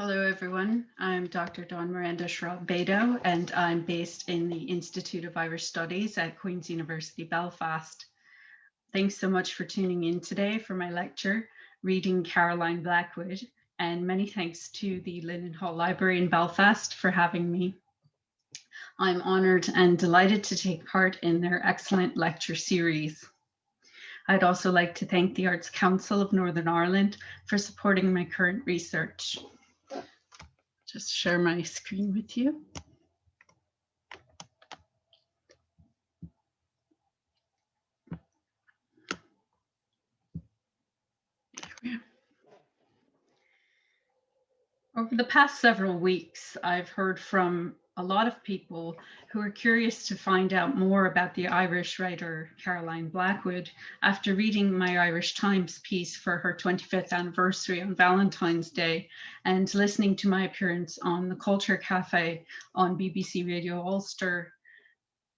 Hello, everyone. I'm Dr. Dawn Miranda Sherratt-Bado, and I'm based in the Institute of Irish Studies at Queen's University, Belfast. Thanks so much for tuning in today for my lecture, Reading Caroline Blackwood, and many thanks to the Linen Hall Library in Belfast for having me. I'm honoured and delighted to take part in their excellent lecture series. I'd also like to thank the Arts Council of Northern Ireland for supporting my current research. Just share my screen with you. There we are. Over the past several weeks, I've heard from a lot of people who are curious to find out more about the Irish writer Caroline Blackwood after reading my Irish Times piece for her 25th anniversary on Valentine's Day and listening to my appearance on the Culture Cafe on BBC Radio Ulster.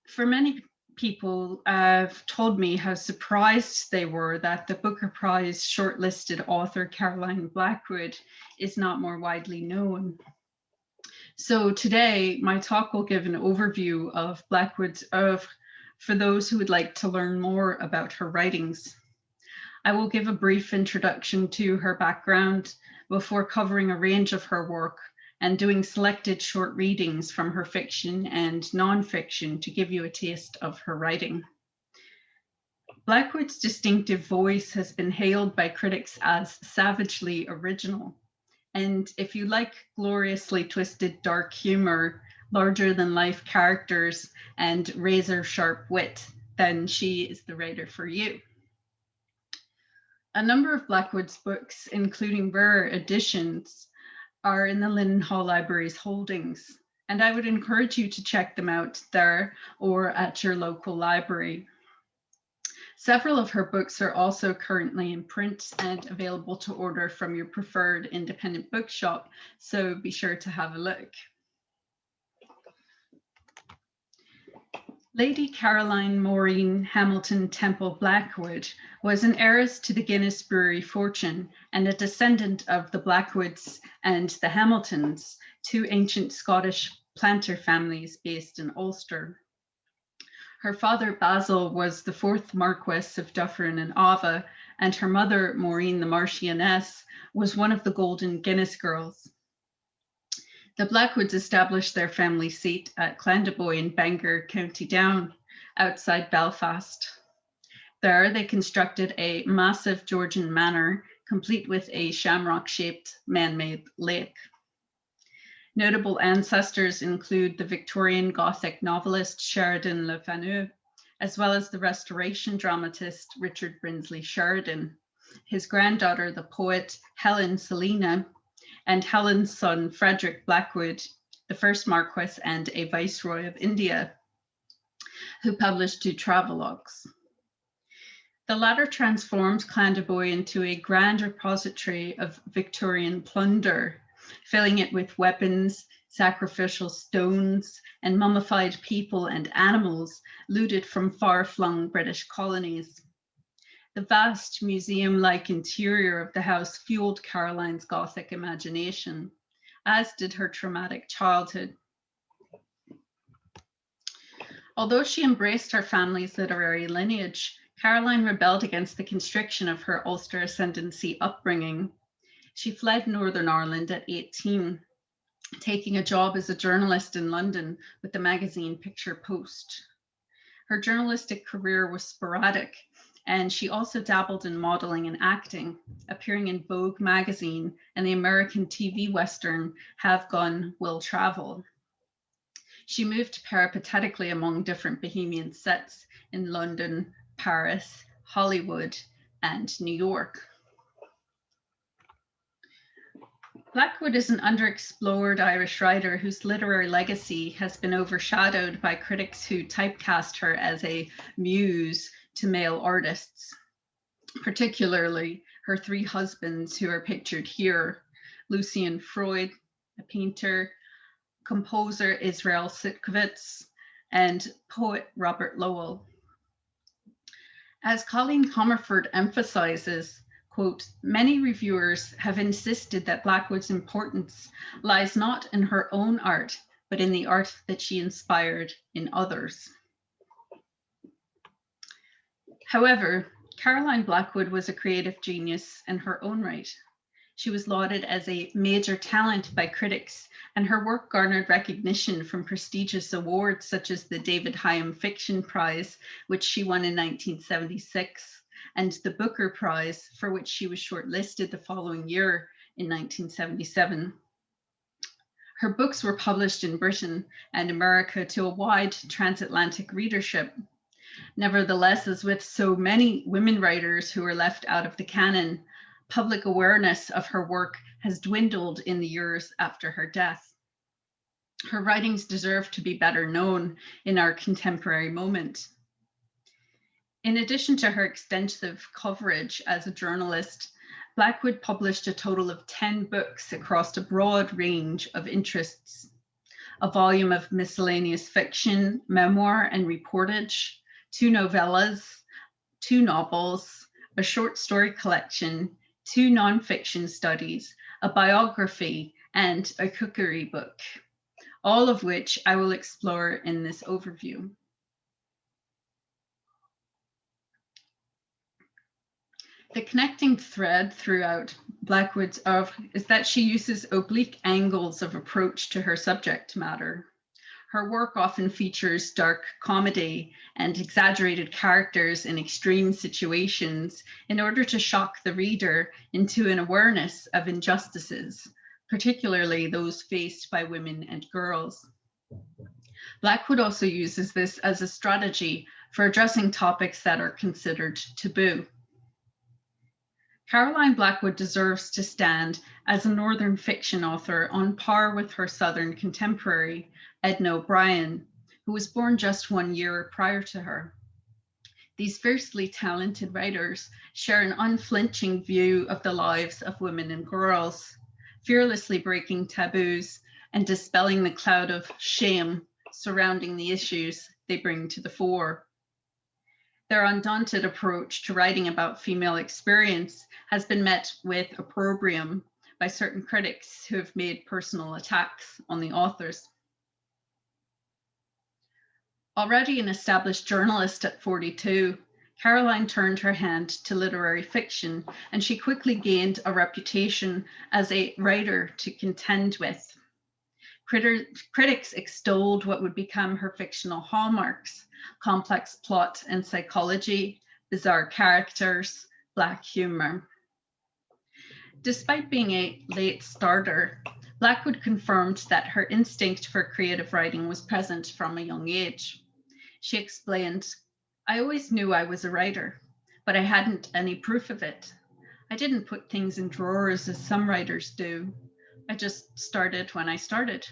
For many people have told me how surprised they were that the Booker Prize-shortlisted author Caroline Blackwood is not more widely known. So today, my talk will give an overview of Blackwood's oeuvre for those who would like to learn more about her writings. I will give a brief introduction to her background before covering a range of her work and doing selected short readings from her fiction and non-fiction to give you a taste of her writing. Blackwood's distinctive voice has been hailed by critics as savagely original. And if you like gloriously twisted dark humor, larger than life characters, and razor sharp wit, then she is the writer for you. A number of Blackwood's books, including rare editions, are in the Linen Hall Library's holdings, and I would encourage you to check them out there or at your local library. Several of her books are also currently in print and available to order from your preferred independent bookshop, so be sure to have a look. Lady Caroline Maureen Hamilton Temple Blackwood was an heiress to the Guinness brewery fortune and a descendant of the Blackwoods and the Hamiltons, two ancient Scottish planter families based in Ulster. Her father, Basil, was the fourth Marquess of Dufferin and Ava, and her mother, Maureen the Marchioness, was one of the Golden Guinness Girls. The Blackwoods established their family seat at Clandeboye in Bangor, County Down, outside Belfast. There, they constructed a massive Georgian manor, complete with a shamrock-shaped man-made lake. Notable ancestors include the Victorian Gothic novelist Sheridan Le Fanu, as well as the Restoration dramatist Richard Brinsley Sheridan, his granddaughter, the poet Helen Selina, and Helen's son, Frederick Blackwood, the first Marquess and a Viceroy of India, who published two travelogues. The latter transformed Clandeboye into a grand repository of Victorian plunder, filling it with weapons, sacrificial stones, and mummified people and animals looted from far-flung British colonies. The vast museum-like interior of the house fueled Caroline's Gothic imagination, as did her traumatic childhood. Although she embraced her family's literary lineage, Caroline rebelled against the constriction of her Ulster ascendancy upbringing. She fled Northern Ireland at 18, taking a job as a journalist in London with the magazine Picture Post. Her journalistic career was sporadic, and she also dabbled in modeling and acting, appearing in Vogue magazine and the American TV Western Have Gun, Will Travel. She moved peripatetically among different Bohemian sets in London, Paris, Hollywood, and New York. Blackwood is an underexplored Irish writer whose literary legacy has been overshadowed by critics who typecast her as a muse to male artists, particularly her three husbands who are pictured here: Lucian Freud, a painter, composer Israel Sitkovits, and poet Robert Lowell. As Colleen Comerford emphasizes, Quote, many reviewers have insisted that Blackwood's importance lies not in her own art, but in the art that she inspired in others. However, Caroline Blackwood was a creative genius in her own right. She was lauded as a major talent by critics, and her work garnered recognition from prestigious awards such as the David Hyam Fiction Prize, which she won in 1976, and the Booker Prize, for which she was shortlisted the following year in 1977. Her books were published in Britain and America to a wide transatlantic readership. Nevertheless, as with so many women writers who were left out of the canon, public awareness of her work has dwindled in the years after her death. Her writings deserve to be better known in our contemporary moment. In addition to her extensive coverage as a journalist, Blackwood published a total of 10 books across a broad range of interests: a volume of miscellaneous fiction, memoir, and reportage, 2 novellas, 2 novels, a short story collection, 2 nonfiction studies, a biography, and a cookery book, all of which I will explore in this overview. The connecting thread throughout Blackwood's oeuvre is that she uses oblique angles of approach to her subject matter. Her work often features dark comedy and exaggerated characters in extreme situations in order to shock the reader into an awareness of injustices, particularly those faced by women and girls. Blackwood also uses this as a strategy for addressing topics that are considered taboo. Caroline Blackwood deserves to stand as a Northern fiction author on par with her Southern contemporary, Edna O'Brien, who was born just 1 year prior to her. These fiercely talented writers share an unflinching view of the lives of women and girls, fearlessly breaking taboos and dispelling the cloud of shame surrounding the issues they bring to the fore. Their undaunted approach to writing about female experience has been met with opprobrium by certain critics who have made personal attacks on the authors. Already an established journalist at 42, Caroline turned her hand to literary fiction, and she quickly gained a reputation as a writer to contend with. Critics extolled what would become her fictional hallmarks: complex plot and psychology, bizarre characters, Black humour. Despite being a late starter, Blackwood confirmed that her instinct for creative writing was present from a young age. She explained, "I always knew I was a writer, but I hadn't any proof of it. I didn't put things in drawers as some writers do. I just started when I started."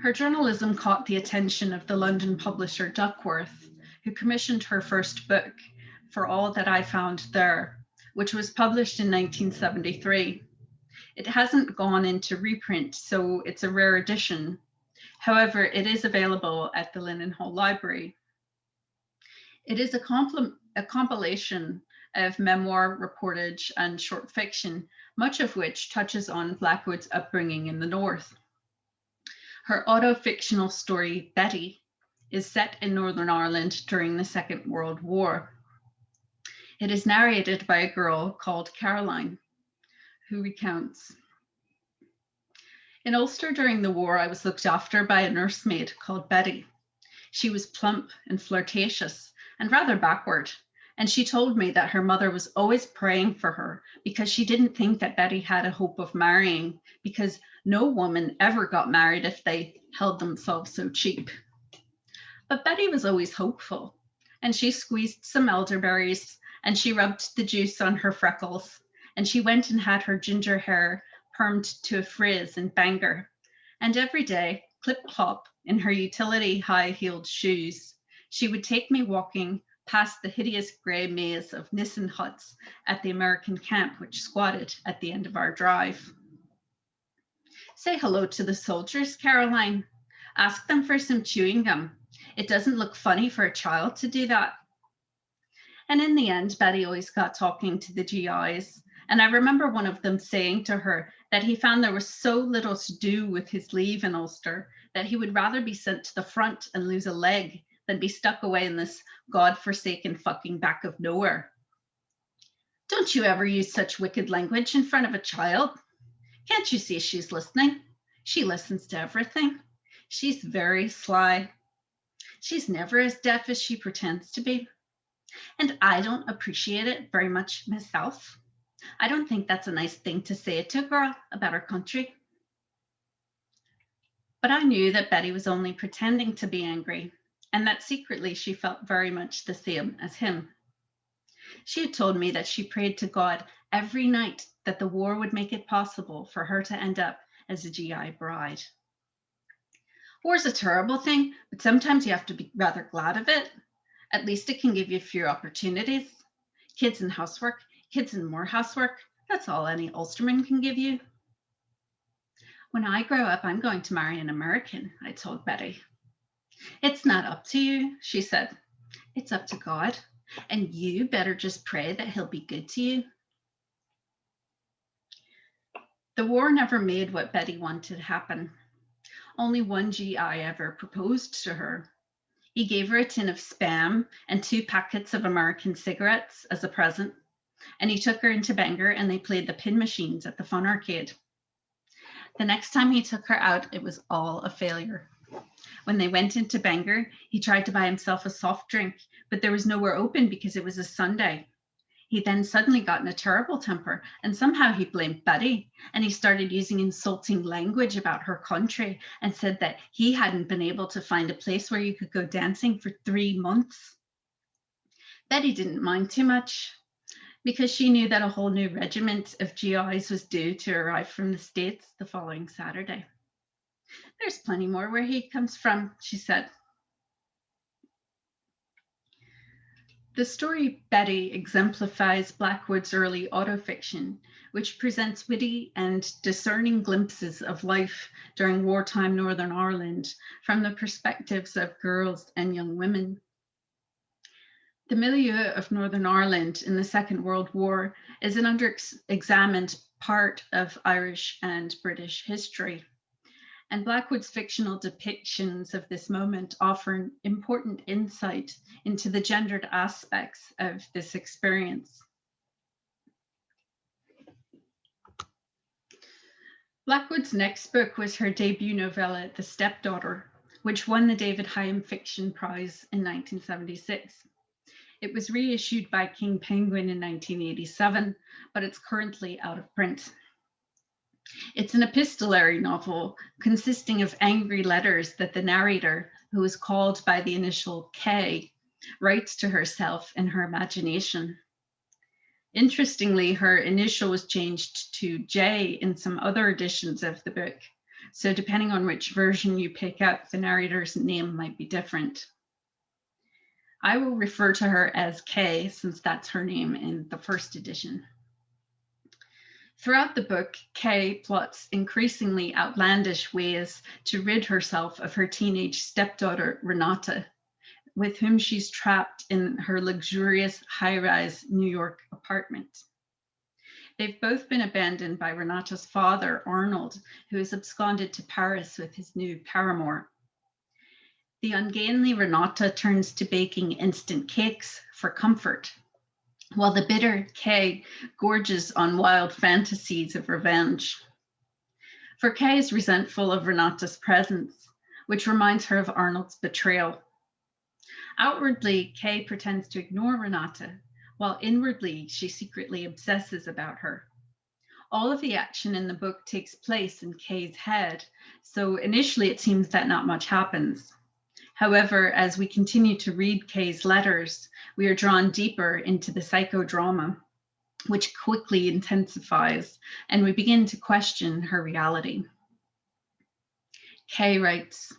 Her journalism caught the attention of the London publisher Duckworth, who commissioned her first book, For All That I Found There, which was published in 1973. It hasn't gone into reprint, so it's a rare edition. However, it is available at the Linenhall Library. It is a compilation of memoir, reportage, and short fiction, much of which touches on Blackwood's upbringing in the North. Her auto-fictional story, Betty, is set in Northern Ireland during the Second World War. It is narrated by a girl called Caroline, who recounts, "In Ulster during the war, I was looked after by a nursemaid called Betty. She was plump and flirtatious and rather backward, and she told me that her mother was always praying for her because she didn't think that Betty had a hope of marrying, because no woman ever got married if they held themselves so cheap. But Betty was always hopeful, and she squeezed some elderberries and she rubbed the juice on her freckles, and she went and had her ginger hair permed to a frizz in Bangor, and every day, clip-clop in her utility high-heeled shoes, she would take me walking past the hideous grey maze of Nissen huts at the American camp which squatted at the end of our drive. Say hello to the soldiers, Caroline. Ask them for some chewing gum. It doesn't look funny for a child to do that." And in the end, Betty always got talking to the GIs. And I remember one of them saying to her that he found there was so little to do with his leave in Ulster that he would rather be sent to the front and lose a leg than be stuck away in this God-forsaken fucking back of nowhere. Don't you ever use such wicked language in front of a child? Can't you see she's listening? She listens to everything. She's very sly. She's never as deaf as she pretends to be. And I don't appreciate it very much myself. I don't think that's a nice thing to say to a girl about her country. But I knew that Betty was only pretending to be angry, and that secretly she felt very much the same as him. She had told me that she prayed to God every night that the war would make it possible for her to end up as a GI bride. War's a terrible thing, but sometimes you have to be rather glad of it. At least it can give you a few opportunities. Kids and housework, kids and more housework. That's all any Ulsterman can give you. When I grow up, I'm going to marry an American, I told Betty. It's not up to you, she said. It's up to God. And you better just pray that he'll be good to you. The war never made what Betty wanted happen. Only one GI ever proposed to her. He gave her a tin of Spam and 2 packets of American cigarettes as a present, and he took her into Bangor and they played the pin machines at the Fun Arcade. The next time he took her out, it was all a failure. When they went into Bangor, he tried to buy himself a soft drink, but there was nowhere open because it was a Sunday. He then suddenly got in a terrible temper, and somehow he blamed Betty, and he started using insulting language about her country and said that he hadn't been able to find a place where you could go dancing for 3 months. Betty didn't mind too much because she knew that a whole new regiment of GIs was due to arrive from the States the following Saturday. There's plenty more where he comes from, she said. The story Betty exemplifies Blackwood's early autofiction, which presents witty and discerning glimpses of life during wartime Northern Ireland from the perspectives of girls and young women. The milieu of Northern Ireland in the Second World War is an under-examined part of Irish and British history. And Blackwood's fictional depictions of this moment offer an important insight into the gendered aspects of this experience. Blackwood's next book was her debut novella, The Stepdaughter, which won the David Hyam Fiction Prize in 1976. It was reissued by King Penguin in 1987, but it's currently out of print. It's an epistolary novel consisting of angry letters that the narrator, who is called by the initial K, writes to herself in her imagination. Interestingly, her initial was changed to J in some other editions of the book. So depending on which version you pick up, the narrator's name might be different. I will refer to her as K since that's her name in the first edition. Throughout the book, Kay plots increasingly outlandish ways to rid herself of her teenage stepdaughter, Renata, with whom she's trapped in her luxurious high-rise New York apartment. They've both been abandoned by Renata's father, Arnold, who has absconded to Paris with his new paramour. The ungainly Renata turns to baking instant cakes for comfort, while the bitter Kay gorges on wild fantasies of revenge. For Kay is resentful of Renata's presence, which reminds her of Arnold's betrayal. Outwardly, Kay pretends to ignore Renata, while inwardly she secretly obsesses about her. All of the action in the book takes place in Kay's head, so initially it seems that not much happens. However, as we continue to read Kay's letters, we are drawn deeper into the psychodrama, which quickly intensifies, and we begin to question her reality. Kay writes,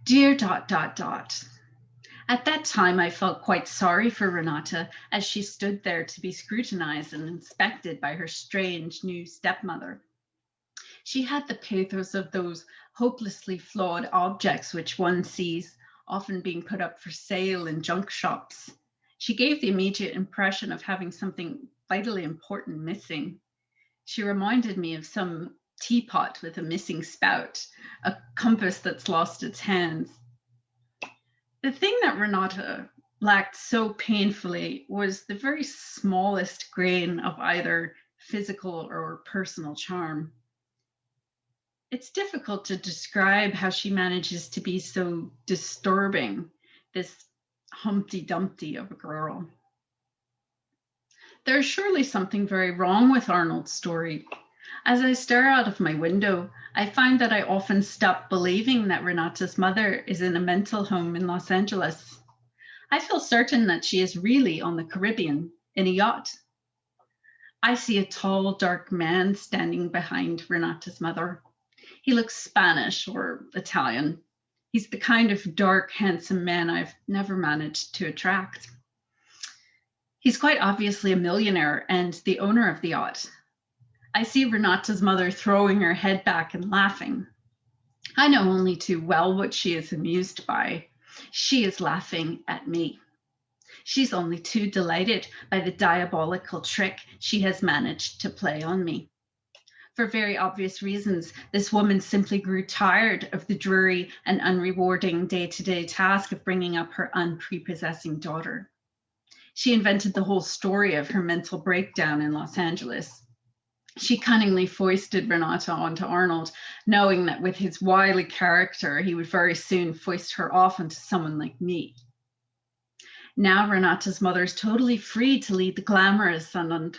"Dear ... At that time, I felt quite sorry for Renata as she stood there to be scrutinized and inspected by her strange new stepmother. She had the pathos of those hopelessly flawed objects which one sees often being put up for sale in junk shops. She gave the immediate impression of having something vitally important missing. She reminded me of some teapot with a missing spout, a compass that's lost its hands. The thing that Renata lacked so painfully was the very smallest grain of either physical or personal charm. It's difficult to describe how she manages to be so disturbing, this Humpty Dumpty of a girl. There's surely something very wrong with Arnold's story. As I stare out of my window, I find that I often stop believing that Renata's mother is in a mental home in Los Angeles. I feel certain that she is really on the Caribbean in a yacht. I see a tall, dark man standing behind Renata's mother. He looks Spanish or Italian. He's the kind of dark, handsome man I've never managed to attract. He's quite obviously a millionaire and the owner of the yacht. I see Renata's mother throwing her head back and laughing. I know only too well what she is amused by. She is laughing at me. She's only too delighted by the diabolical trick she has managed to play on me. For very obvious reasons, this woman simply grew tired of the dreary and unrewarding day-to-day task of bringing up her unprepossessing daughter. She invented the whole story of her mental breakdown in Los Angeles. She cunningly foisted Renata onto Arnold, knowing that with his wily character, he would very soon foist her off onto someone like me. Now Renata's mother is totally free to lead the glamorous and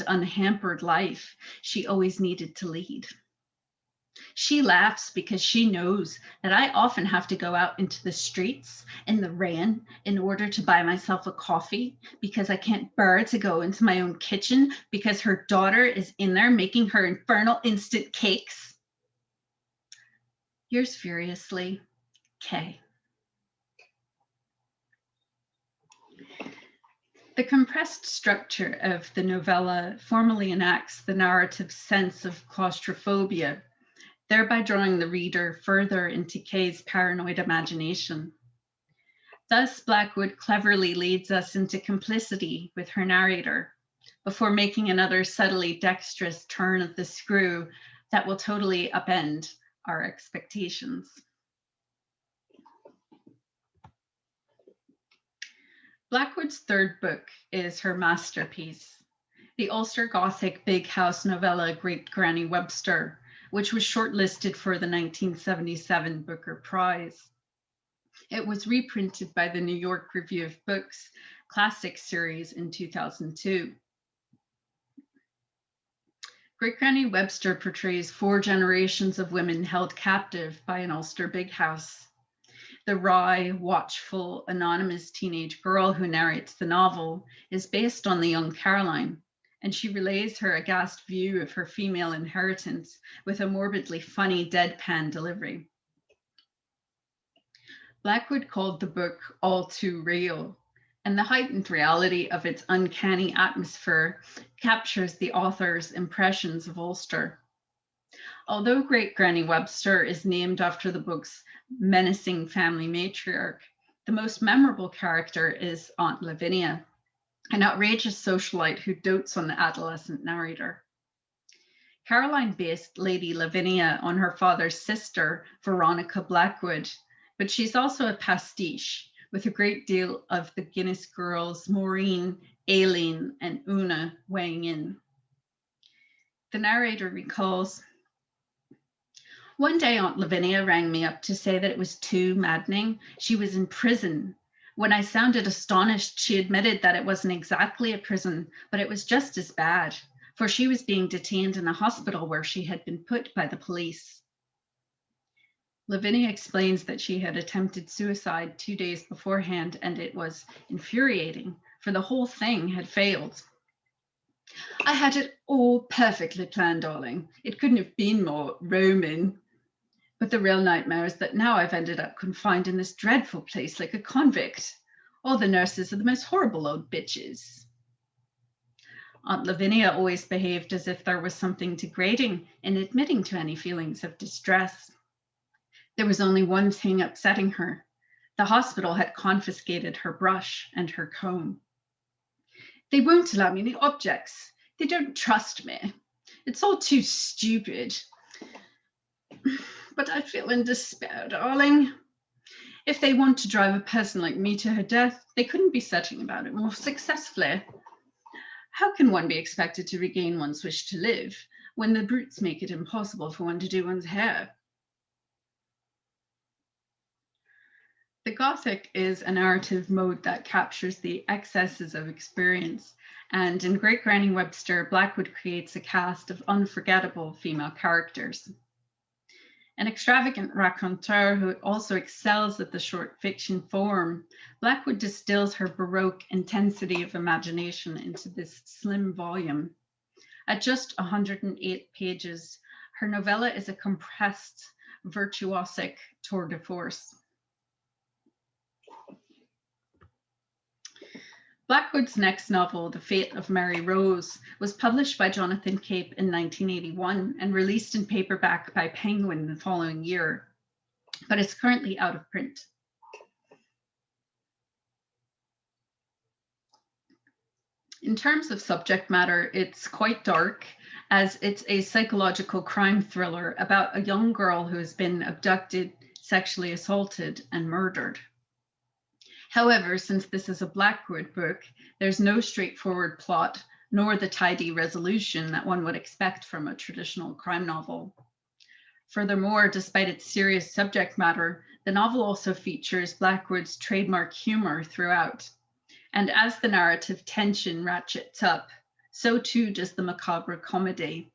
unhampered life she always needed to lead. She laughs because she knows that I often have to go out into the streets in the rain in order to buy myself a coffee because I can't bear to go into my own kitchen because her daughter is in there making her infernal instant cakes. Yours furiously, Kay. The compressed structure of the novella formally enacts the narrative's sense of claustrophobia, thereby drawing the reader further into Kay's paranoid imagination. Thus, Blackwood cleverly leads us into complicity with her narrator before making another subtly dexterous turn of the screw that will totally upend our expectations. Blackwood's third book is her masterpiece, the Ulster Gothic big house novella Great Granny Webster, which was shortlisted for the 1977 Booker Prize. It was reprinted by the New York Review of Books Classic Series in 2002. Great Granny Webster portrays 4 generations of women held captive by an Ulster big house. The wry, watchful, anonymous teenage girl who narrates the novel is based on the young Caroline, and she relays her aghast view of her female inheritance with a morbidly funny deadpan delivery. Blackwood called the book all too real, and the heightened reality of its uncanny atmosphere captures the author's impressions of Ulster. Although Great Granny Webster is named after the book's menacing family matriarch, the most memorable character is Aunt Lavinia, an outrageous socialite who dotes on the adolescent narrator. Caroline based Lady Lavinia on her father's sister, Veronica Blackwood, but she's also a pastiche with a great deal of the Guinness Girls, Maureen, Aileen, and Una weighing in. The narrator recalls, "One day Aunt Lavinia rang me up to say that it was too maddening. She was in prison. When I sounded astonished, she admitted that it wasn't exactly a prison, but it was just as bad, for she was being detained in a hospital where she had been put by the police." Lavinia explains that she had attempted suicide 2 days beforehand, and it was infuriating, for the whole thing had failed. "I had it all perfectly planned, darling. It couldn't have been more Roman. But the real nightmare is that now I've ended up confined in this dreadful place like a convict. All the nurses are the most horrible old bitches." Aunt Lavinia always behaved as if there was something degrading in admitting to any feelings of distress. There was only one thing upsetting her: The hospital had confiscated her brush and her comb. They won't allow me any objects. They don't trust me. It's all too stupid. But I feel in despair, darling. If they want to drive a person like me to her death, they couldn't be setting about it more successfully. How can one be expected to regain one's wish to live when the brutes make it impossible for one to do one's hair? The Gothic is a narrative mode that captures the excesses of experience, and in Great Granny Webster, Blackwood creates a cast of unforgettable female characters. An extravagant raconteur who also excels at the short fiction form, Blackwood distills her Baroque intensity of imagination into this slim volume. At just 108 pages, her novella is a compressed, virtuosic tour de force. Blackwood's next novel, The Fate of Mary Rose, was published by Jonathan Cape in 1981 and released in paperback by Penguin the following year, but it's currently out of print. In terms of subject matter, it's quite dark, as it's a psychological crime thriller about a young girl who has been abducted, sexually assaulted, and murdered. However, since this is a Blackwood book, there's no straightforward plot, nor the tidy resolution that one would expect from a traditional crime novel. Furthermore, despite its serious subject matter, the novel also features Blackwood's trademark humour throughout. And as the narrative tension ratchets up, so too does the macabre comedy.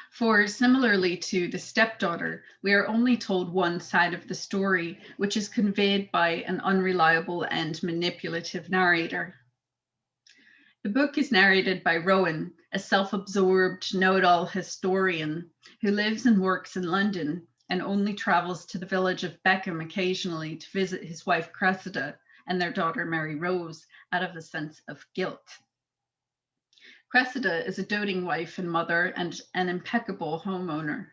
For similarly to The Stepdaughter, we are only told one side of the story, which is conveyed by an unreliable and manipulative narrator. The book is narrated by Rowan, a self-absorbed, know-it-all historian who lives and works in London and only travels to the village of Beckham occasionally to visit his wife Cressida and their daughter Mary Rose out of a sense of guilt. Cressida is a doting wife and mother and an impeccable homemaker.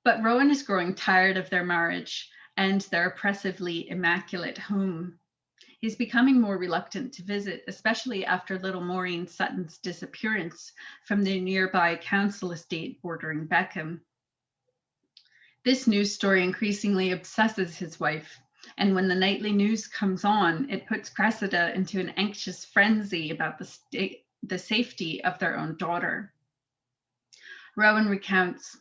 But Rowan is growing tired of their marriage and their oppressively immaculate home. He's becoming more reluctant to visit, especially after little Maureen Sutton's disappearance from the nearby council estate bordering Beckham. This news story increasingly obsesses his wife, and when the nightly news comes on, it puts Cressida into an anxious frenzy about the safety of their own daughter. Rowan recounts,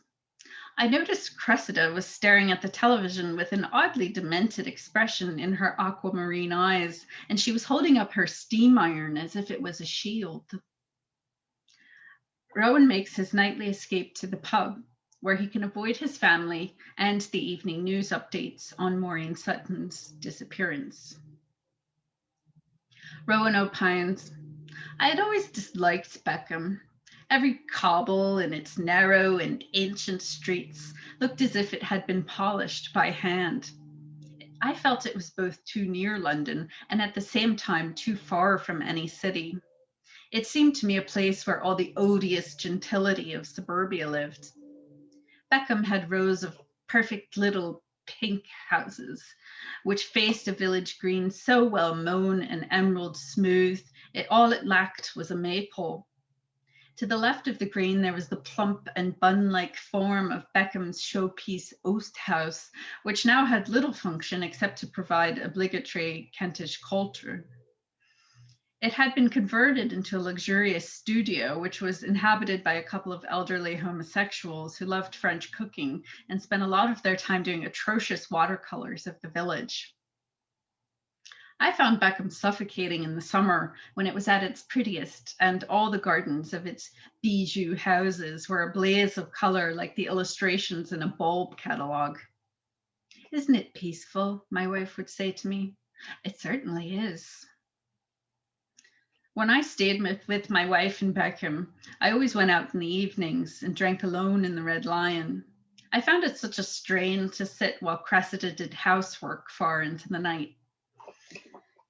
"I noticed Cressida was staring at the television with an oddly demented expression in her aquamarine eyes, and she was holding up her steam iron as if it was a shield." Rowan makes his nightly escape to the pub, where he can avoid his family and the evening news updates on Maureen Sutton's disappearance. Rowan opines, "I had always disliked Beckham. Every cobble in its narrow and ancient streets looked as if it had been polished by hand. I felt it was both too near London and at the same time too far from any city. It seemed to me a place where all the odious gentility of suburbia lived. Beckham had rows of perfect little pink houses, which faced a village green so well mown and emerald smooth, all it lacked was a maypole. To the left of the green, there was the plump and bun-like form of Beckham's showpiece Oast House, which now had little function except to provide obligatory Kentish culture. It had been converted into a luxurious studio, which was inhabited by a couple of elderly homosexuals who loved French cooking and spent a lot of their time doing atrocious watercolors of the village. I found Beckham suffocating in the summer when it was at its prettiest, and all the gardens of its bijou houses were a blaze of color like the illustrations in a bulb catalogue. "Isn't it peaceful?" my wife would say to me. "It certainly is." When I stayed with my wife in Beckham, I always went out in the evenings and drank alone in the Red Lion. I found it such a strain to sit while Cressida did housework far into the night.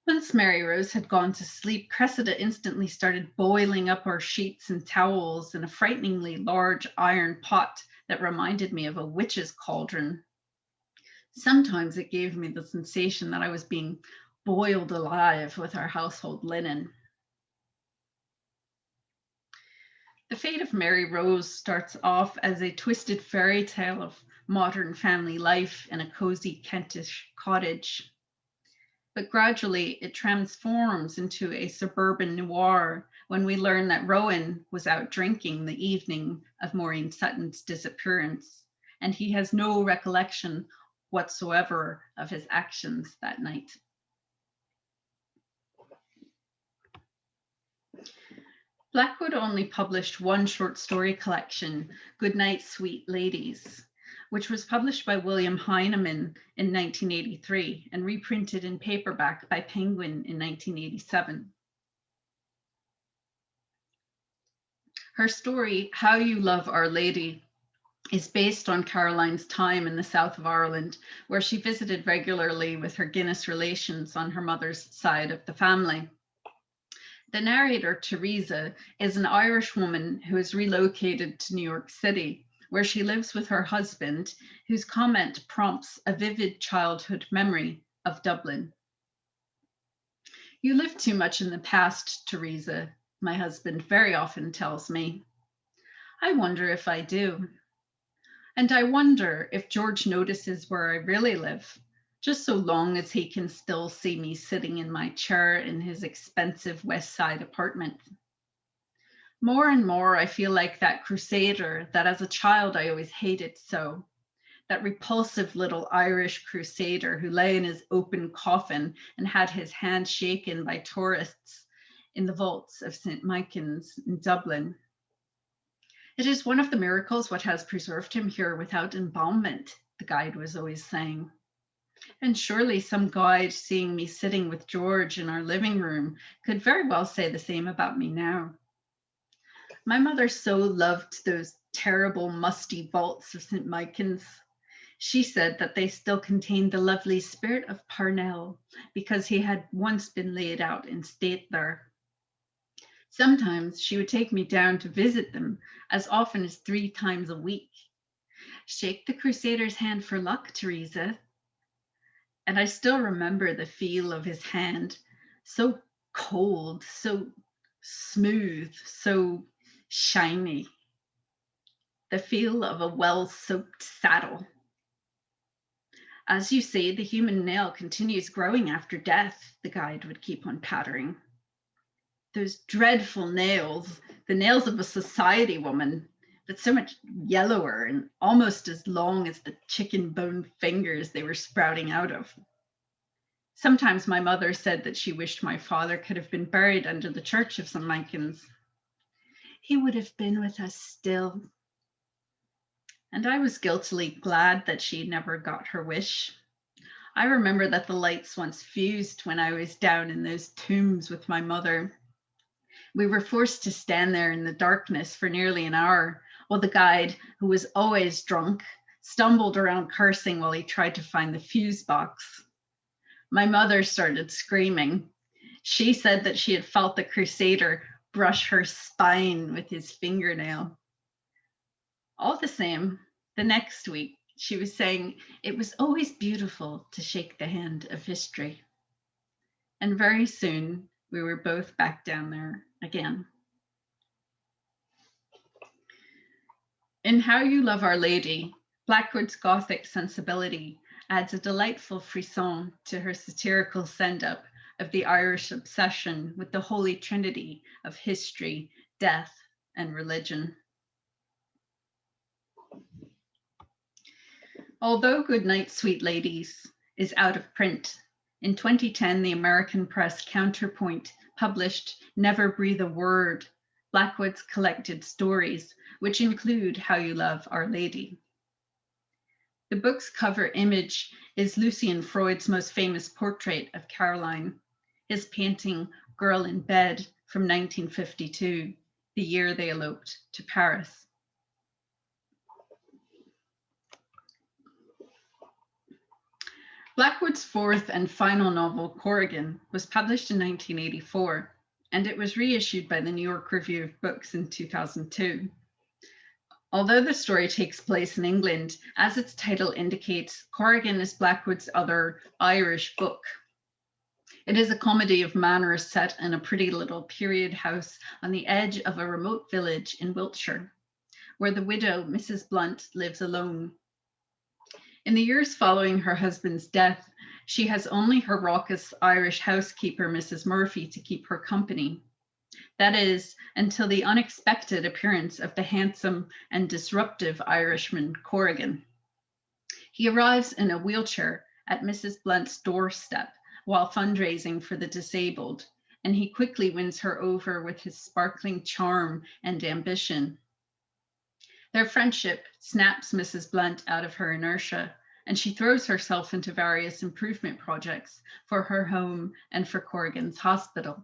Once Mary Rose had gone to sleep, Cressida instantly started boiling up our sheets and towels in a frighteningly large iron pot that reminded me of a witch's cauldron. Sometimes it gave me the sensation that I was being boiled alive with our household linen. The Fate of Mary Rose starts off as a twisted fairy tale of modern family life in a cozy Kentish cottage. But gradually it transforms into a suburban noir when we learn that Rowan was out drinking the evening of Maureen Sutton's disappearance, and he has no recollection whatsoever of his actions that night. Blackwood only published one short story collection, Goodnight, Sweet Ladies, which was published by William Heinemann in 1983 and reprinted in paperback by Penguin in 1987. Her story, How You Love Our Lady, is based on Caroline's time in the south of Ireland, where she visited regularly with her Guinness relations on her mother's side of the family. The narrator, Teresa, is an Irish woman who is relocated to New York City, where she lives with her husband, whose comment prompts a vivid childhood memory of Dublin. You live too much in the past, Teresa, my husband very often tells me. I wonder if I do. And I wonder if George notices where I really live, just so long as he can still see me sitting in my chair in his expensive West Side apartment. More and more, I feel like that crusader that as a child I always hated so, that repulsive little Irish crusader who lay in his open coffin and had his hand shaken by tourists in the vaults of St. Michan's in Dublin. It is one of the miracles what has preserved him here without embalmment, the guide was always saying. And surely some guide seeing me sitting with George in our living room could very well say the same about me now. My mother so loved those terrible musty vaults of St. Michan's. She said that they still contained the lovely spirit of Parnell because he had once been laid out in state there. Sometimes she would take me down to visit them as often as 3 times a week. Shake the crusader's hand for luck, Teresa. And I still remember the feel of his hand, so cold, so smooth, so shiny. The feel of a well-soaked saddle. As you say, the human nail continues growing after death, the guide would keep on pattering. Those dreadful nails, the nails of a society woman, but so much yellower and almost as long as the chicken bone fingers they were sprouting out of. Sometimes my mother said that she wished my father could have been buried under the church of St. Michan's. He would have been with us still. And I was guiltily glad that she never got her wish. I remember that the lights once fused when I was down in those tombs with my mother. We were forced to stand there in the darkness for nearly an hour while the guide, who was always drunk, stumbled around cursing while he tried to find the fuse box. My mother started screaming. She said that she had felt the crusader brush her spine with his fingernail. All the same, the next week, she was saying it was always beautiful to shake the hand of history. And very soon, we were both back down there again. In How You Love Our Lady, Blackwood's Gothic sensibility adds a delightful frisson to her satirical send-up of the Irish obsession with the holy trinity of history, death, and religion. Although Goodnight, Sweet Ladies is out of print, in 2010, the American press Counterpart published Never Breathe a Word, Blackwood's collected stories, which include How You Love Our Lady. The book's cover image is Lucian Freud's most famous portrait of Caroline, his painting Girl in Bed from 1952, the year they eloped to Paris. Blackwood's fourth and final novel, Corrigan, was published in 1984, and it was reissued by the New York Review of Books in 2002. Although the story takes place in England, as its title indicates, Corrigan is Blackwood's other Irish book. It is a comedy of manners set in a pretty little period house on the edge of a remote village in Wiltshire, where the widow, Mrs. Blunt, lives alone. In the years following her husband's death, she has only her raucous Irish housekeeper, Mrs. Murphy, to keep her company. That is, until the unexpected appearance of the handsome and disruptive Irishman, Corrigan. He arrives in a wheelchair at Mrs. Blunt's doorstep while fundraising for the disabled, and he quickly wins her over with his sparkling charm and ambition. Their friendship snaps Mrs. Blunt out of her inertia, and she throws herself into various improvement projects for her home and for Corrigan's hospital.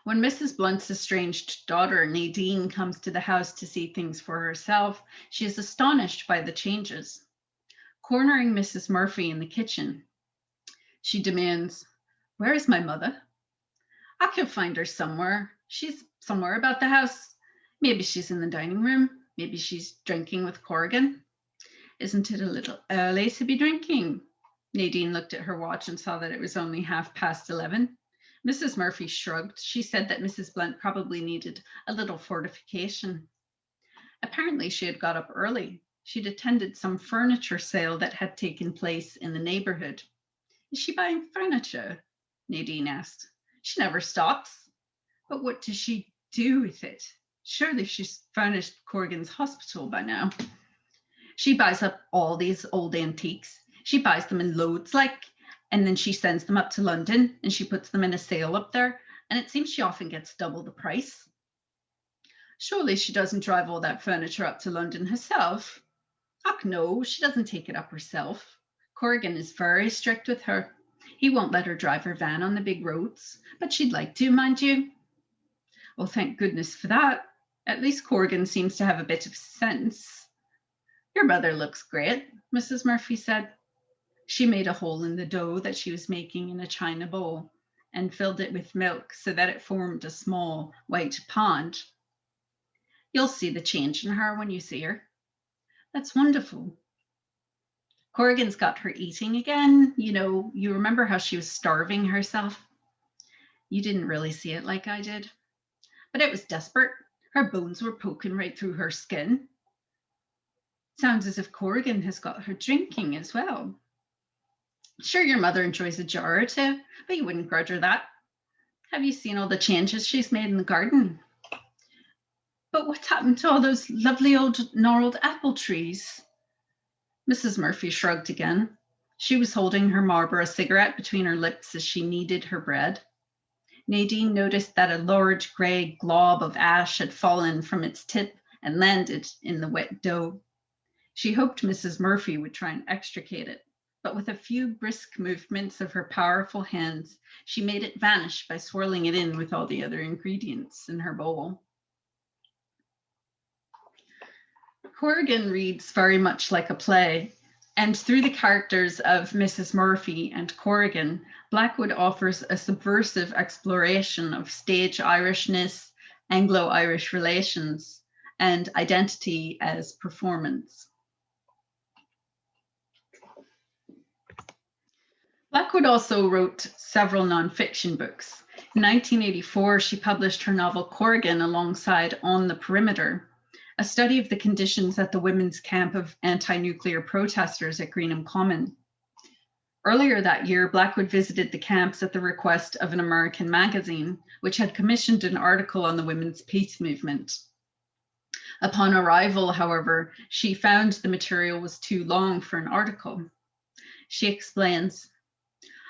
When Mrs. Blunt's estranged daughter, Nadine, comes to the house to see things for herself, she is astonished by the changes. Cornering Mrs. Murphy in the kitchen, she demands, "Where is my mother? I can find her somewhere. She's somewhere about the house. Maybe she's in the dining room. Maybe she's drinking with Corrigan. Isn't it a little early to be drinking?" Nadine looked at her watch and saw that it was only 11:30. Mrs. Murphy shrugged. She said that Mrs. Blunt probably needed a little fortification. Apparently, she had got up early. She'd attended some furniture sale that had taken place in the neighborhood. "Is she buying furniture?" Nadine asked. "She never stops." "But what does she do with it? Surely she's furnished Corrigan's hospital by now." "She buys up all these old antiques. She buys them in loads, and then she sends them up to London and she puts them in a sale up there. And it seems she often gets double the price." "Surely she doesn't drive all that furniture up to London herself?" "Ach, no, she doesn't take it up herself. Corrigan is very strict with her. He won't let her drive her van on the big roads, but she'd like to, mind you." "Oh, thank goodness for that. At least Corrigan seems to have a bit of sense." "Your mother looks great," Mrs. Murphy said. She made a hole in the dough that she was making in a china bowl and filled it with milk so that it formed a small white pond. "You'll see the change in her when you see her." "That's wonderful." "Corrigan's got her eating again. You remember how she was starving herself?" "You didn't really see it like I did." "But it was desperate. Her bones were poking right through her skin." "Sounds as if Corrigan has got her drinking as well." "Sure, your mother enjoys a jar or two, but you wouldn't grudge her that. Have you seen all the changes she's made in the garden?" "But what's happened to all those lovely old gnarled apple trees?" Mrs. Murphy shrugged again. She was holding her Marlboro cigarette between her lips as she kneaded her bread. Nadine noticed that a large grey glob of ash had fallen from its tip and landed in the wet dough. She hoped Mrs. Murphy would try and extricate it, but with a few brisk movements of her powerful hands, she made it vanish by swirling it in with all the other ingredients in her bowl. Corrigan reads very much like a play, and through the characters of Mrs. Murphy and Corrigan, Blackwood offers a subversive exploration of stage Irishness, Anglo-Irish relations, and identity as performance. Blackwood also wrote several nonfiction books. In 1984, she published her novel Corrigan alongside On the Perimeter, a study of the conditions at the women's camp of anti-nuclear protesters at Greenham Common. Earlier that year, Blackwood visited the camps at the request of an American magazine, which had commissioned an article on the women's peace movement. Upon arrival, however, she found the material was too long for an article. She explains,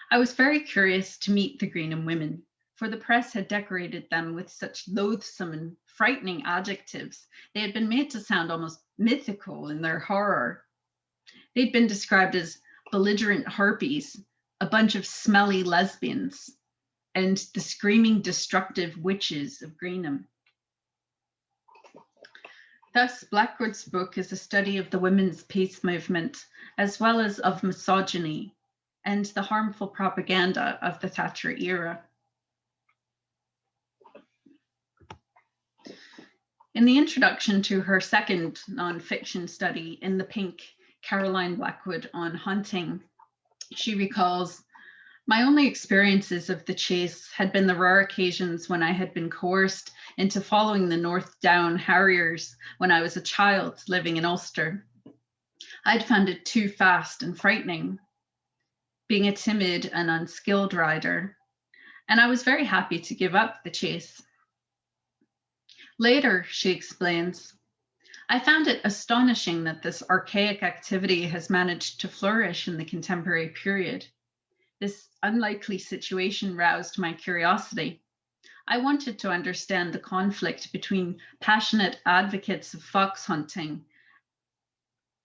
"I was very curious to meet the Greenham women, for the press had decorated them with such loathsome and frightening adjectives. They had been made to sound almost mythical in their horror. They'd been described as belligerent harpies, a bunch of smelly lesbians, and the screaming destructive witches of Greenham." Thus, Blackwood's book is a study of the women's peace movement, as well as of misogyny and the harmful propaganda of the Thatcher era. In the introduction to her second nonfiction study, In the Pink, Caroline Blackwood on Hunting, she recalls, "My only experiences of the chase had been the rare occasions when I had been coerced into following the North Down Harriers when I was a child living in Ulster. I'd found it too fast and frightening, being a timid and unskilled rider, and I was very happy to give up the chase. Later," she explains, "I found it astonishing that this archaic activity has managed to flourish in the contemporary period. This unlikely situation roused my curiosity. I wanted to understand the conflict between passionate advocates of fox hunting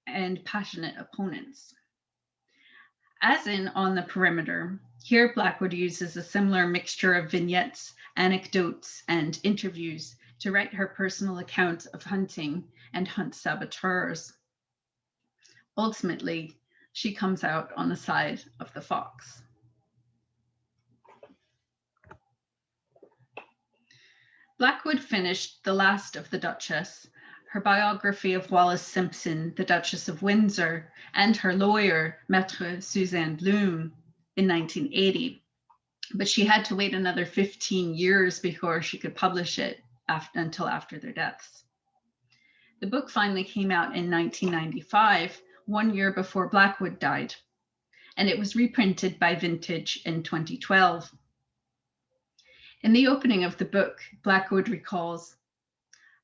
and passionate opponents." As in On the Perimeter, here Blackwood uses a similar mixture of vignettes, anecdotes, and interviews to write her personal account of hunting and hunt saboteurs. Ultimately, she comes out on the side of the fox. Blackwood finished The Last of the Duchess, her biography of Wallis Simpson, the Duchess of Windsor, and her lawyer, Maître Suzanne Bloom, in 1980. But she had to wait another 15 years before she could publish it until after their deaths. The book finally came out in 1995, 1 year before Blackwood died, and it was reprinted by Vintage in 2012. In the opening of the book, Blackwood recalls,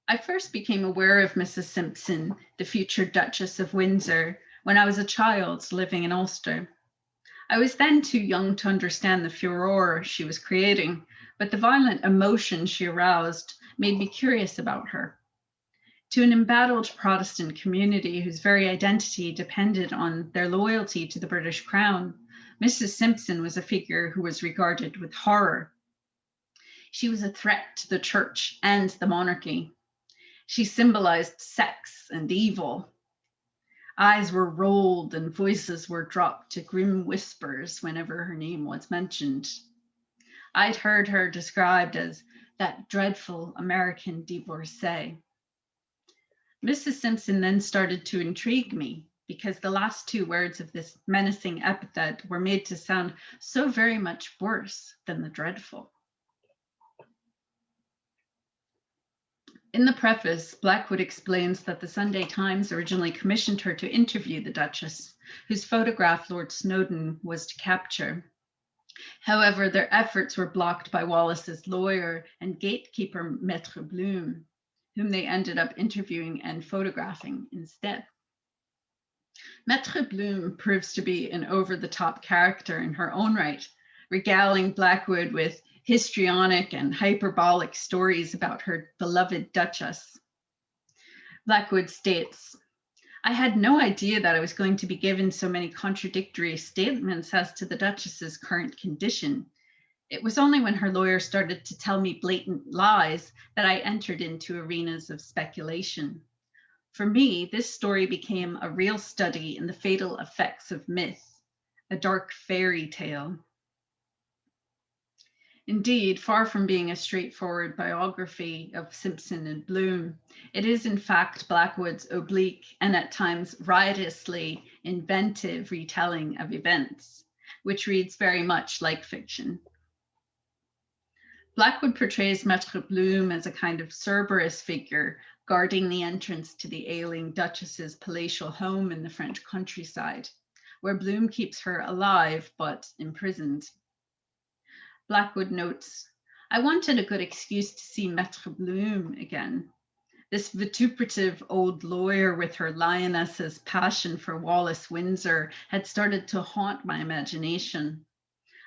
"I first became aware of Mrs. Simpson, the future Duchess of Windsor, when I was a child living in Ulster. I was then too young to understand the furore she was creating, but the violent emotion she aroused made me curious about her. To an embattled Protestant community whose very identity depended on their loyalty to the British Crown, Mrs. Simpson was a figure who was regarded with horror. She was a threat to the church and the monarchy. She symbolized sex and evil. Eyes were rolled and voices were dropped to grim whispers whenever her name was mentioned. I'd heard her described as that dreadful American divorcee." Mrs. Simpson then started to intrigue me because the last two words of this menacing epithet were made to sound so very much worse than the dreadful. In the preface, Blackwood explains that the Sunday Times originally commissioned her to interview the Duchess, whose photograph Lord Snowdon was to capture. However, their efforts were blocked by Wallis's lawyer and gatekeeper, Maître Bloom, whom they ended up interviewing and photographing instead. Maître Bloom proves to be an over-the-top character in her own right, regaling Blackwood with histrionic and hyperbolic stories about her beloved Duchess. Blackwood states, "I had no idea that I was going to be given so many contradictory statements as to the Duchess's current condition. It was only when her lawyer started to tell me blatant lies that I entered into arenas of speculation. For me, this story became a real study in the fatal effects of myth, a dark fairy tale." Indeed, far from being a straightforward biography of Simpson and Bloom, it is in fact Blackwood's oblique and at times riotously inventive retelling of events, which reads very much like fiction. Blackwood portrays Maître Bloom as a kind of Cerberus figure guarding the entrance to the ailing Duchess's palatial home in the French countryside, where Bloom keeps her alive but imprisoned. Blackwood notes, "I wanted a good excuse to see Maître Bloom again. This vituperative old lawyer with her lioness's passion for Wallis Windsor had started to haunt my imagination.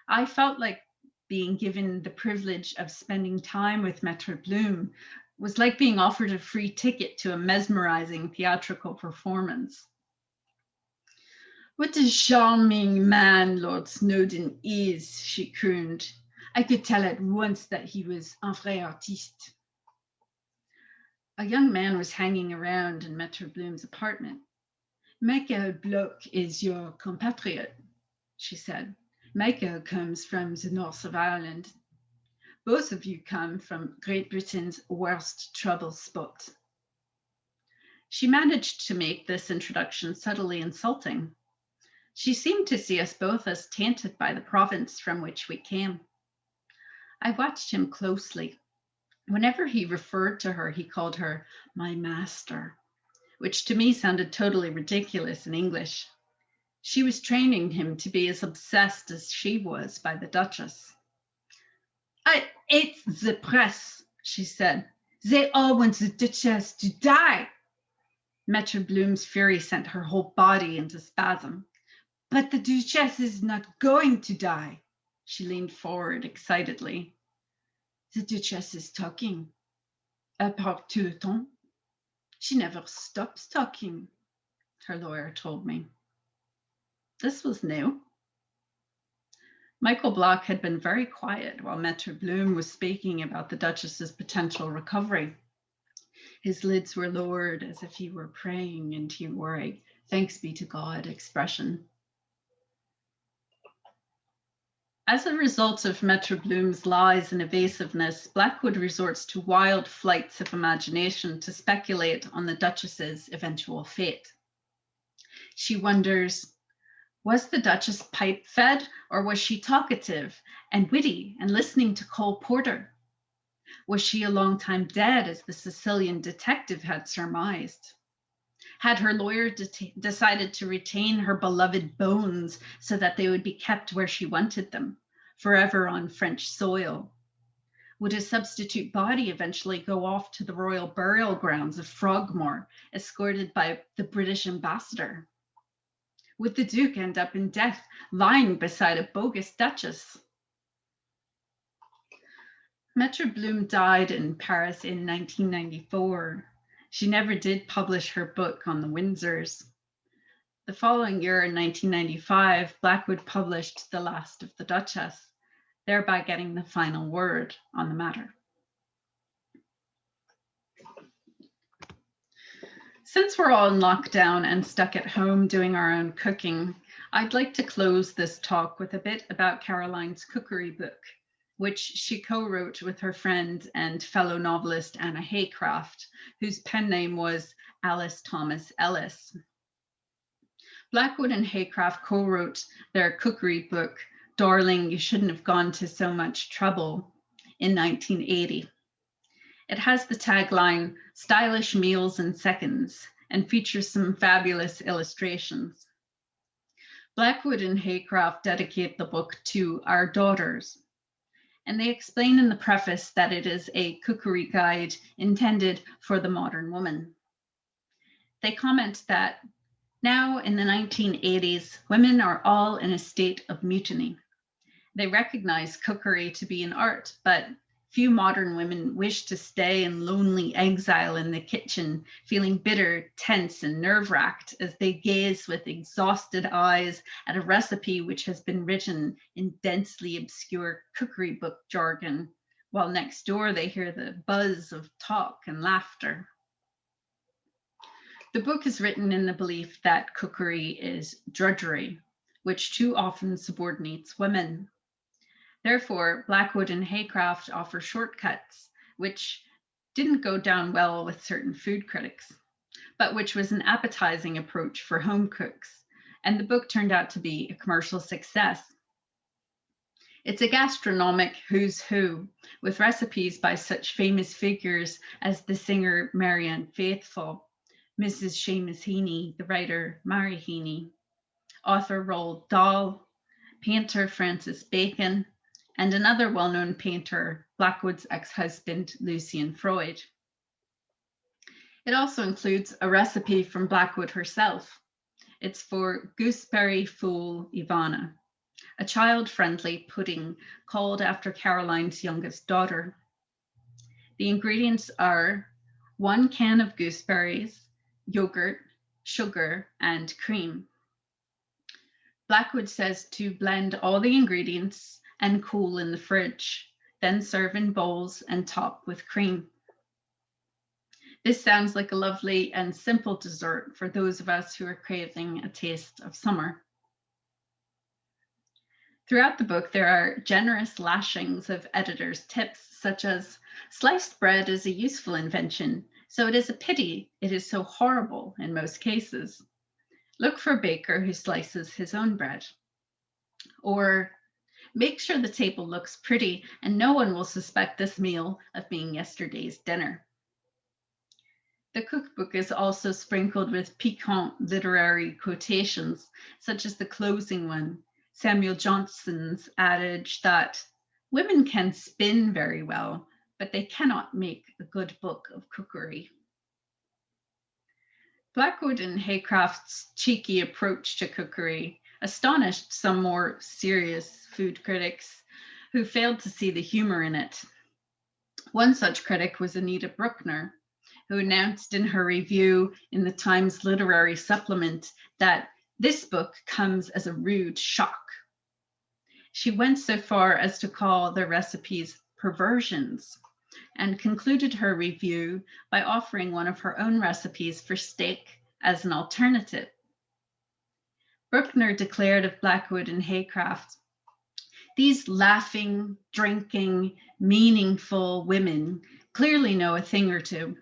I felt like being given the privilege of spending time with Maître Bloom was like being offered a free ticket to a mesmerizing theatrical performance." "What a charming man Lord Snowdon is," she crooned. "I could tell at once that he was un vrai artiste." A young man was hanging around in Maître Bloom's apartment. "Michael Bloch is your compatriot," she said. "Michael comes from the north of Ireland. Both of you come from Great Britain's worst trouble spot. She managed to make this introduction subtly insulting. She seemed to see us both as tainted by the province from which we came. I watched him closely. Whenever he referred to her, he called her my master, which to me sounded totally ridiculous in English. She was training him to be as obsessed as she was by the Duchess. I hate the press, she said. They all want the Duchess to die. Maitre Bloom's fury sent her whole body into spasm. But the Duchess is not going to die. She leaned forward excitedly. The Duchess is talking. Elle parle tout le temps. She never stops talking, her lawyer told me. This was new. Michael Block had been very quiet while Maitre Bloom was speaking about the Duchess's potential recovery. His lids were lowered as if he were praying, and he wore a thanks be to God expression. As a result of Maitre Bloom's lies and evasiveness, Blackwood resorts to wild flights of imagination to speculate on the Duchess's eventual fate. She wonders, was the Duchess pipe-fed, or was she talkative and witty and listening to Cole Porter? Was she a long time dead, as the Sicilian detective had surmised? Had her lawyer decided to retain her beloved bones so that they would be kept where she wanted them, forever on French soil? Would a substitute body eventually go off to the royal burial grounds of Frogmore, escorted by the British ambassador? Would the Duke end up in death, lying beside a bogus Duchess? Maitre Bloom died in Paris in 1994. She never did publish her book on the Windsors. The following year, in 1995, Blackwood published The Last of the Duchess, thereby getting the final word on the matter. Since we're all in lockdown and stuck at home doing our own cooking, I'd like to close this talk with a bit about Caroline's cookery book, which she co-wrote with her friend and fellow novelist Anna Haycraft, whose pen name was Alice Thomas Ellis. Blackwood and Haycraft co-wrote their cookery book, Darling, You Shouldn't Have Gone to So Much Trouble, in 1980. It has the tagline, Stylish Meals in Seconds, and features some fabulous illustrations. Blackwood and Haycraft dedicate the book to our daughters, and they explain in the preface that it is a cookery guide intended for the modern woman. They comment that now in the 1980s, women are all in a state of mutiny. They recognize cookery to be an art, but few modern women wish to stay in lonely exile in the kitchen, feeling bitter, tense, and nerve-wracked as they gaze with exhausted eyes at a recipe which has been written in densely obscure cookery book jargon, while next door they hear the buzz of talk and laughter. The book is written in the belief that cookery is drudgery, which too often subordinates women. Therefore, Blackwood and Haycraft offer shortcuts, which didn't go down well with certain food critics, but which was an appetizing approach for home cooks, and the book turned out to be a commercial success. It's a gastronomic who's who, with recipes by such famous figures as the singer Marianne Faithfull, Mrs. Seamus Heaney, the writer Mary Heaney, author Roald Dahl, painter Francis Bacon, and another well-known painter, Blackwood's ex-husband, Lucian Freud. It also includes a recipe from Blackwood herself. It's for gooseberry fool Ivana, a child-friendly pudding called after Caroline's youngest daughter. The ingredients are 1 can of gooseberries, yogurt, sugar, and cream. Blackwood says to blend all the ingredients and cool in the fridge, then serve in bowls and top with cream. This sounds like a lovely and simple dessert for those of us who are craving a taste of summer. Throughout the book, there are generous lashings of editors' tips, such as sliced bread is a useful invention, so it is a pity it is so horrible in most cases. Look for a baker who slices his own bread. Or make sure the table looks pretty and no one will suspect this meal of being yesterday's dinner. The cookbook is also sprinkled with piquant literary quotations, such as the closing one, Samuel Johnson's adage that women can spin very well, but they cannot make a good book of cookery. Blackwood and Haycraft's cheeky approach to cookery astonished some more serious food critics who failed to see the humor in it. One such critic was Anita Bruckner, who announced in her review in the Times Literary Supplement that this book comes as a rude shock. She went so far as to call the recipes perversions and concluded her review by offering one of her own recipes for steak as an alternative. Bruckner declared of Blackwood and Haycraft, "These laughing, drinking, meaningful women clearly know a thing or two.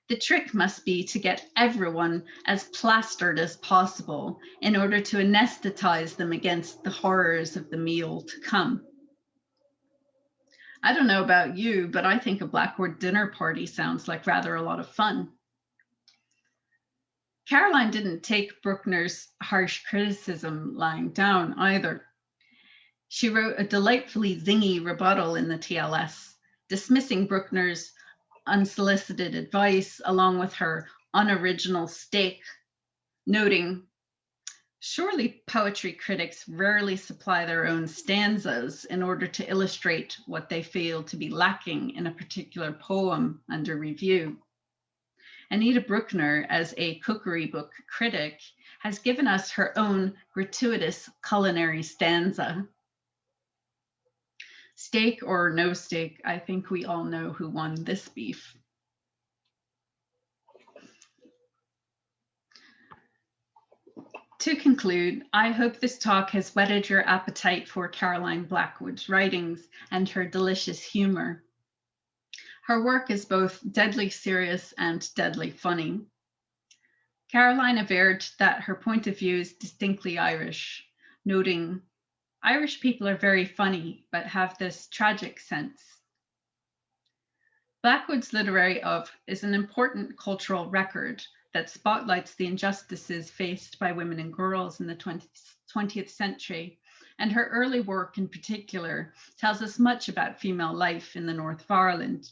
The trick must be to get everyone as plastered as possible in order to anesthetize them against the horrors of the meal to come." I don't know about you, but I think a Blackwood dinner party sounds like rather a lot of fun. Caroline didn't take Bruckner's harsh criticism lying down either. She wrote a delightfully zingy rebuttal in the TLS, dismissing Bruckner's unsolicited advice along with her unoriginal stake, noting, "Surely poetry critics rarely supply their own stanzas in order to illustrate what they feel to be lacking in a particular poem under review." Anita Bruckner, as a cookery book critic, has given us her own gratuitous culinary stanza. Steak or no steak, I think we all know who won this beef. To conclude, I hope this talk has whetted your appetite for Caroline Blackwood's writings and her delicious humor. Her work is both deadly serious and deadly funny. Caroline averred that her point of view is distinctly Irish, noting, "Irish people are very funny, but have this tragic sense." Blackwood's literary oeuvre is an important cultural record that spotlights the injustices faced by women and girls in the 20th century, and her early work in particular tells us much about female life in the north of Ireland.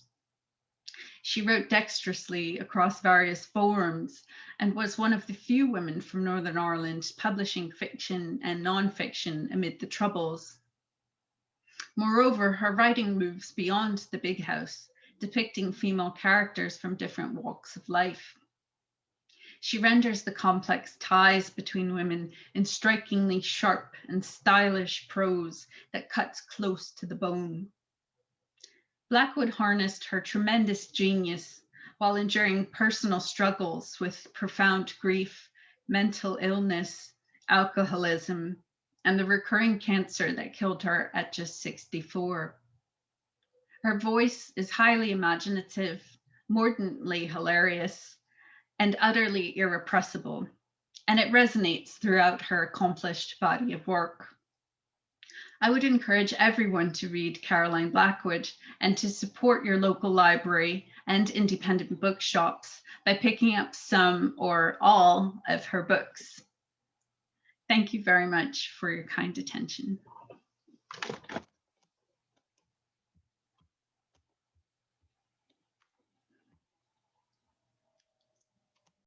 She wrote dexterously across various forums and was one of the few women from Northern Ireland publishing fiction and nonfiction amid the Troubles. Moreover, her writing moves beyond the big house, depicting female characters from different walks of life. She renders the complex ties between women in strikingly sharp and stylish prose that cuts close to the bone. Blackwood harnessed her tremendous genius while enduring personal struggles with profound grief, mental illness, alcoholism, and the recurring cancer that killed her at just 64. Her voice is highly imaginative, mordantly hilarious, and utterly irrepressible, and it resonates throughout her accomplished body of work. I would encourage everyone to read Caroline Blackwood and to support your local library and independent bookshops by picking up some or all of her books. Thank you very much for your kind attention.